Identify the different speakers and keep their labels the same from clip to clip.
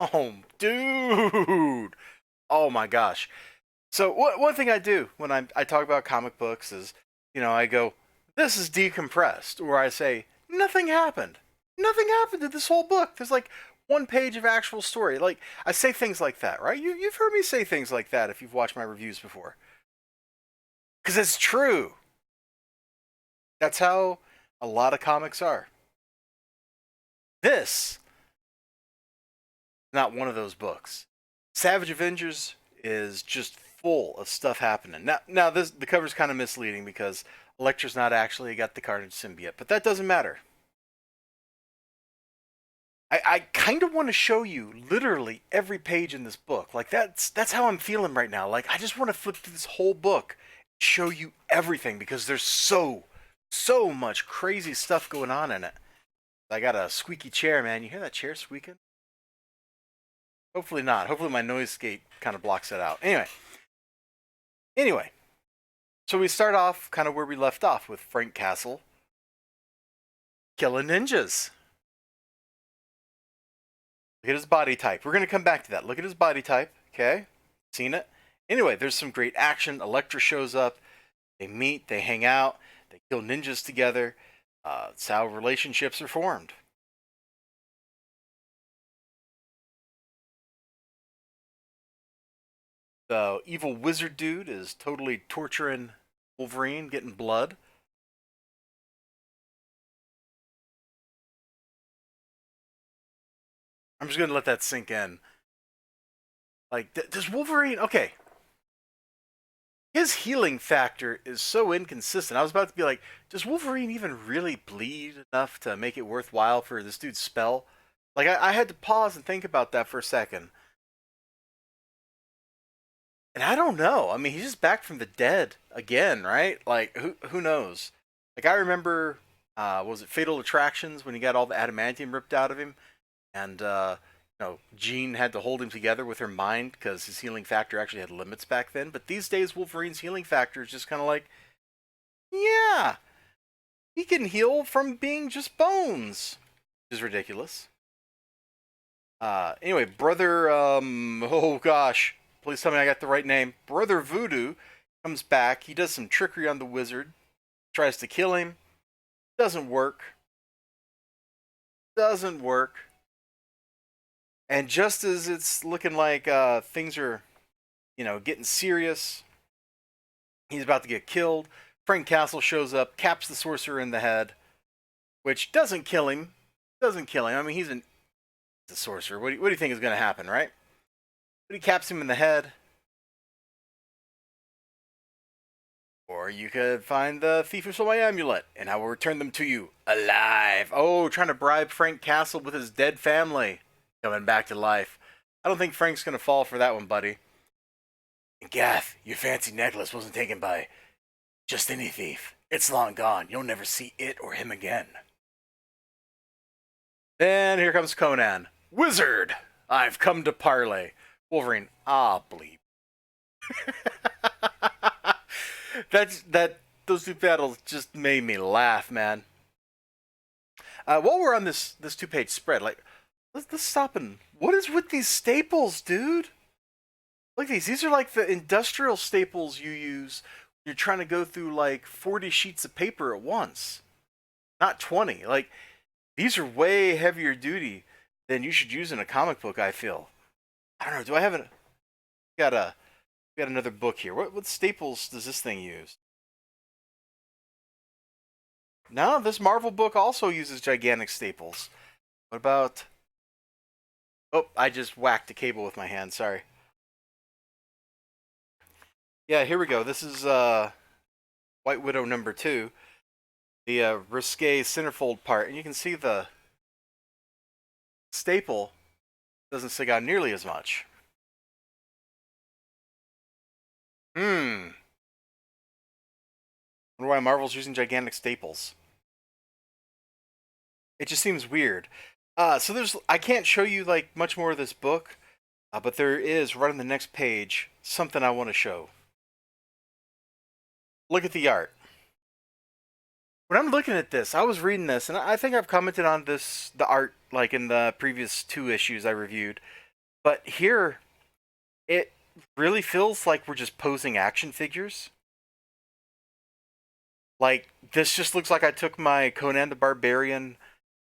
Speaker 1: Oh, dude. Oh my gosh. So one thing I do when I talk about comic books is, I go, this is decompressed, or I say, nothing happened. Nothing happened to this whole book. There's like one page of actual story. Like, I say things like that, right? You've heard me say things like that if you've watched my reviews before. Because it's true. That's how a lot of comics are. This, not one of those books. Savage Avengers is just full of stuff happening. Now the cover's kind of misleading because Elektra's not actually got the Carnage symbiote, but that doesn't matter. I kind of want to show you literally every page in this book. Like that's how I'm feeling right now. Like I just want to flip through this whole book, show you everything because there's so much crazy stuff going on in it. I got a squeaky chair, man. You hear that chair squeaking? Hopefully not. Hopefully my noise gate kind of blocks it out. Anyway, so we start off kind of where we left off with Frank Castle killing ninjas. Look at his body type. We're going to come back to that. Look at his body type. Okay? Seen it? Anyway, there's some great action. Elektra shows up. They meet. They hang out. They kill ninjas together. It's how relationships are formed. The evil wizard dude is totally torturing Wolverine, getting blood. I'm just going to let that sink in. Like, does Wolverine. Okay. His healing factor is so inconsistent. I was about to be like, does Wolverine even really bleed enough to make it worthwhile for this dude's spell? Like, I had to pause and think about that for a second. And I don't know. I mean, he's just back from the dead again, right? Like, who knows? Like, I remember, was it Fatal Attractions when he got all the adamantium ripped out of him? And, Jean had to hold him together with her mind because his healing factor actually had limits back then. But these days, Wolverine's healing factor is just kind of like, yeah, he can heal from being just bones, which is ridiculous. Anyway, brother, oh gosh, please tell me I got the right name. Brother Voodoo comes back. He does some trickery on the wizard, tries to kill him. Doesn't work. Doesn't work. And just as it's looking like things are, getting serious, he's about to get killed. Frank Castle shows up, caps the sorcerer in the head, which doesn't kill him. Doesn't kill him. I mean, he's a sorcerer. What do you think is going to happen, right? But he caps him in the head. Or you could find the thief who stole my amulet, and I will return them to you alive. Oh, trying to bribe Frank Castle with his dead family coming back to life. I don't think Frank's going to fall for that one, buddy. And Gath, your fancy necklace wasn't taken by just any thief. It's long gone. You'll never see it or him again. Then here comes Conan. Wizard, I've come to parley. Wolverine, bleep. Those two battles just made me laugh, man. While we're on this 2-page spread, like let's stop and what is with these staples, dude? Look at these. These are like the industrial staples you use when you're trying to go through like 40 sheets of paper at once. Not 20. Like these are way heavier duty than you should use in a comic book, I feel. I don't know, do I have a got a got another book here. What staples does this thing use? No, this Marvel book also uses gigantic staples. What about Oh, I just whacked a cable with my hand, sorry. Yeah, here we go. This is White Widow number 2. The risque centerfold part, and you can see the staple doesn't stick out nearly as much. Hmm. Wonder why Marvel's using gigantic staples. It just seems weird. So I can't show you like much more of this book, but there is right on the next page something I want to show. Look at the art. When I'm looking at this, I was reading this, and I think I've commented on the art like in the previous 2 issues I reviewed. But here, it really feels like we're just posing action figures. Like, this just looks like I took my Conan the Barbarian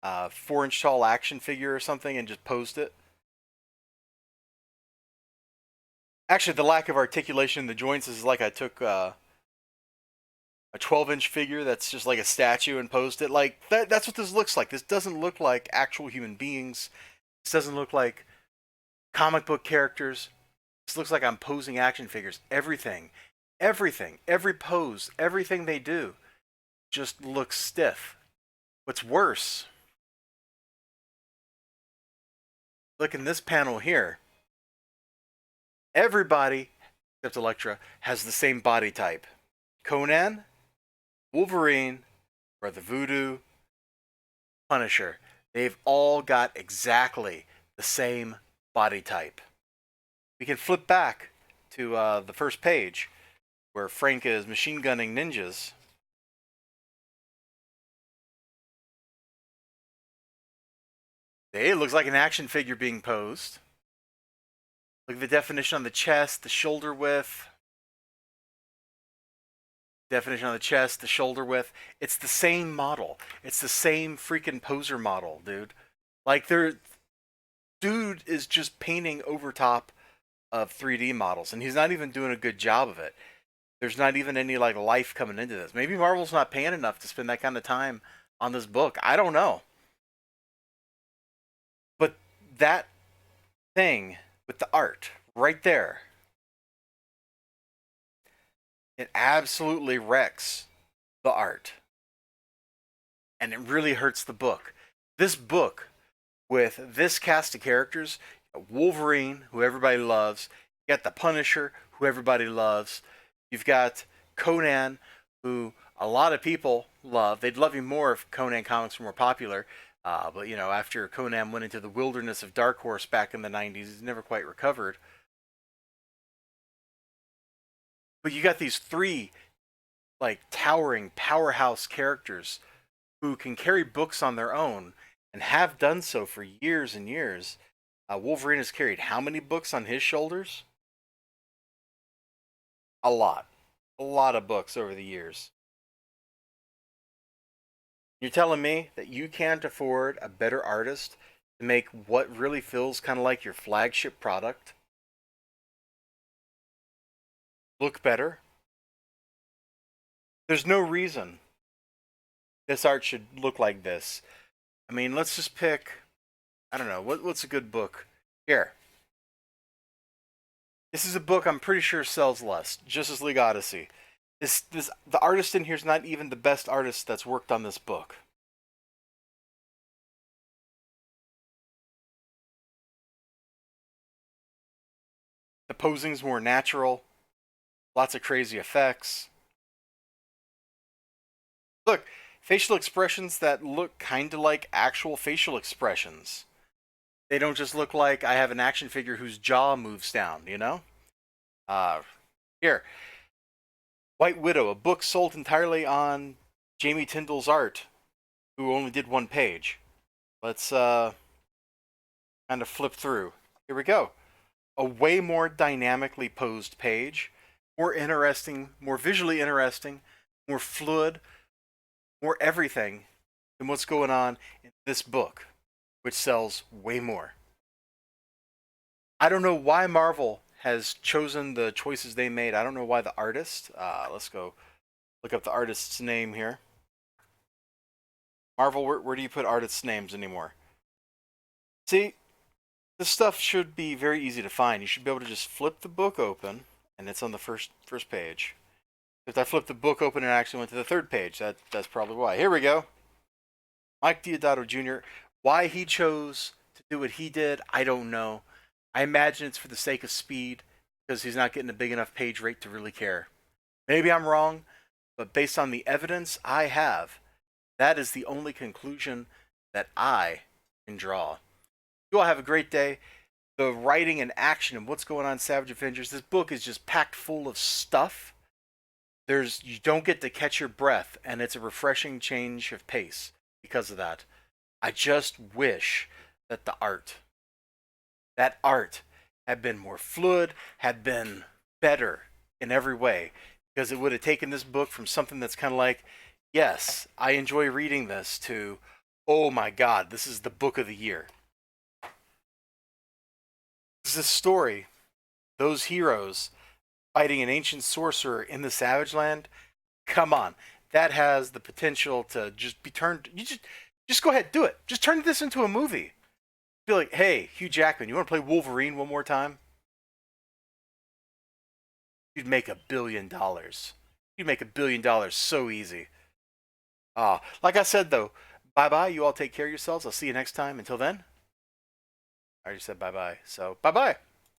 Speaker 1: 4-inch tall action figure or something and just posed it. Actually, the lack of articulation in the joints is like I took a 12-inch figure that's just like a statue and posed it. Like, that's what this looks like. This doesn't look like actual human beings. This doesn't look like comic book characters. This looks like I'm posing action figures. Everything, every pose, everything they do just looks stiff. What's worse, look in this panel here. Everybody, except Elektra, has the same body type. Conan, Wolverine, Brother Voodoo, Punisher. They've all got exactly the same body type. We can flip back to the first page where Frank is machine gunning ninjas. It looks like an action figure being posed. Look at the definition on the chest, the shoulder width. Definition on the chest, the shoulder width. It's the same model. It's the same freaking poser model, dude. Like, dude is just painting over top of 3D models, and he's not even doing a good job of it. There's not even any like life coming into this. Maybe Marvel's not paying enough to spend that kind of time on this book. I don't know. But that thing with the art right there, it absolutely wrecks the art. And it really hurts the book. This book, with this cast of characters, Wolverine, who everybody loves, you got the Punisher, who everybody loves, you've got Conan, who a lot of people love. They'd love you more if Conan comics were more popular. But, you know, after Conan went into the wilderness of Dark Horse back in the 90s, he's never quite recovered. But you got these three, like, towering powerhouse characters who can carry books on their own and have done so for years and years. Wolverine has carried how many books on his shoulders? A lot. A lot of books over the years. You're telling me that you can't afford a better artist to make what really feels kind of like your flagship product look better? There's no reason this art should look like this. I mean, let's just pick, I don't know, what's a good book? Here. This is a book I'm pretty sure sells less. Justice League Odyssey. The artist in here is not even the best artist that's worked on this book. The posing's more natural. Lots of crazy effects. Look, facial expressions that look kind of like actual facial expressions. They don't just look like I have an action figure whose jaw moves down, you know? Uh, Here, White Widow, a book sold entirely on Jamie Tyndall's art, who only did one page. Let's kind of flip through. Here we go. A way more dynamically posed page, more interesting, more visually interesting, more fluid, more everything than what's going on in this book, which sells way more. I don't know why Marvel has chosen the choices they made. I don't know why the artist. Let's go look up the artist's name here. Marvel, where do you put artists' names anymore? See, this stuff should be very easy to find. You should be able to just flip the book open, and it's on the first page. If I flipped the book open and actually went to the third page, that's probably why. Here we go. Mike Deodato Jr. Why he chose to do what he did, I don't know. I imagine it's for the sake of speed, because he's not getting a big enough page rate to really care. Maybe I'm wrong, but based on the evidence I have, that is the only conclusion that I can draw. You all have a great day. The writing and action and what's going on in Savage Avengers, this book is just packed full of stuff. You don't get to catch your breath, and it's a refreshing change of pace because of that. I just wish that the art, that art had been more fluid, had been better in every way, because it would have taken this book from something that's kind of like, yes, I enjoy reading this, to, oh my god, this is the book of the year. This is a story, those heroes fighting an ancient sorcerer in the Savage Land. Come on, that has the potential to just be turned. You just go ahead, do it. Just turn this into a movie. Be like, hey, Hugh Jackman, you want to play Wolverine one more time? You'd make $1 billion. You'd make $1 billion so easy. Like I said though, bye bye. You all take care of yourselves. I'll see you next time. Until then, I already said bye bye. So bye bye.